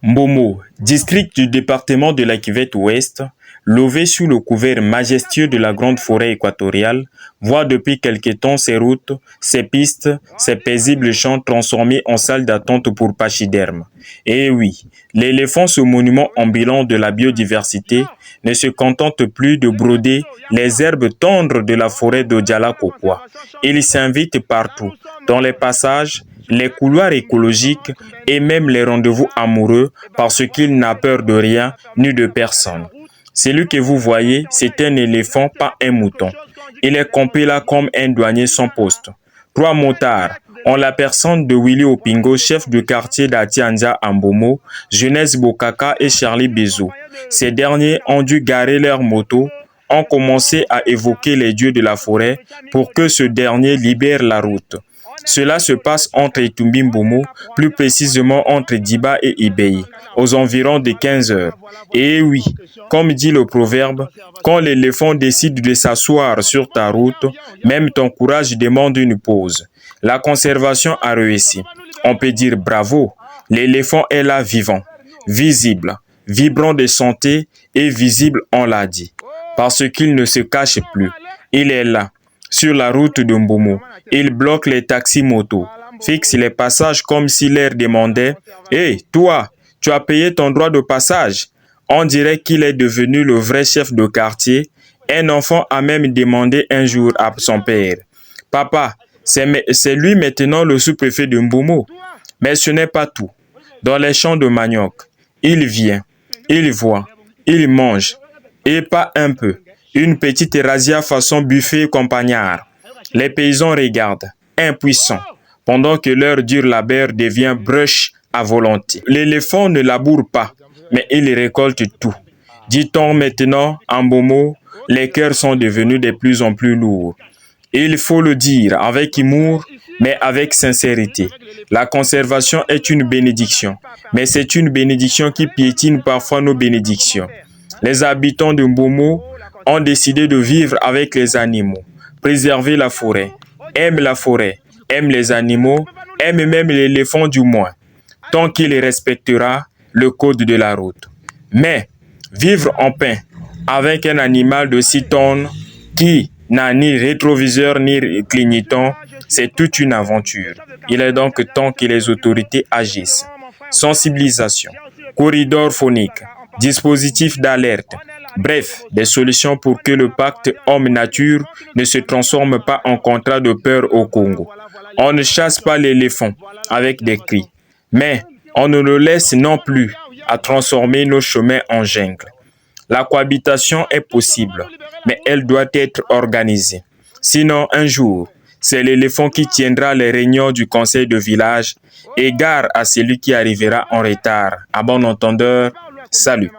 Mbomo, district du département de la Kivu-Ouest, lové sous le couvert majestueux de la grande forêt équatoriale, voit depuis quelque temps ses routes, ses pistes, ses paisibles champs transformés en salle d'attente pour pachydermes. Et oui, l'éléphant, ce monument ambulant de la biodiversité, ne se contente plus de broder les herbes tendres de la forêt de Djala-Kokwa. Il s'invite partout, dans les passages, les couloirs écologiques et même les rendez-vous amoureux parce qu'il n'a peur de rien ni de personne. Celui que vous voyez, c'est un éléphant, pas un mouton. Il est campé là comme un douanier sans poste. 3 motards, en la personne de Willy Opingo, chef du quartier d'Atianja Ambomo, Jeunesse Bokaka et Charlie Bezou. Ces derniers ont dû garer leur moto, ont commencé à évoquer les dieux de la forêt pour que ce dernier libère la route. Cela se passe entre Itumbi Mbomo, plus précisément entre Diba et Ibei, aux environs de 15 heures. Et oui, comme dit le proverbe, quand l'éléphant décide de s'asseoir sur ta route, même ton courage demande une pause. La conservation a réussi. On peut dire bravo, l'éléphant est là vivant, visible, vibrant de santé et visible, on l'a dit, parce qu'il ne se cache plus. Il est là. Sur la route de Mbomo, il bloque les taxis-motos, fixe les passages comme s'il leur demandait « Hé, toi, tu as payé ton droit de passage ?» On dirait qu'il est devenu le vrai chef de quartier. Un enfant a même demandé un jour à son père « Papa, c'est lui maintenant le sous-préfet de Mbomo. » Mais ce n'est pas tout. Dans les champs de manioc, il vient, il voit, il mange, et pas un peu. Une petite razzia façon buffet campagnard. Les paysans regardent, impuissants, pendant que leur dur labeur devient brèche à volonté. L'éléphant ne laboure pas, mais il récolte tout. Dit-on maintenant, en Mbomo, les cœurs sont devenus de plus en plus lourds. Il faut le dire avec humour, mais avec sincérité. La conservation est une bénédiction, mais c'est une bénédiction qui piétine parfois nos bénédictions. Les habitants de Mbomo ont décidé de vivre avec les animaux, préserver la forêt, aiment les animaux, aiment même l'éléphant du moins, tant qu'il respectera le code de la route. Mais vivre en paix avec un animal de 6 tonnes qui n'a ni rétroviseur ni clignotant, c'est toute une aventure. Il est donc temps que les autorités agissent. Sensibilisation, corridor phonique, dispositif d'alerte, bref, des solutions pour que le pacte homme-nature ne se transforme pas en contrat de peur au Congo. On ne chasse pas l'éléphant avec des cris, mais on ne le laisse non plus à transformer nos chemins en jungle. La cohabitation est possible, mais elle doit être organisée. Sinon, un jour, c'est l'éléphant qui tiendra les réunions du conseil de village et gare à celui qui arrivera en retard. À bon entendeur, salut.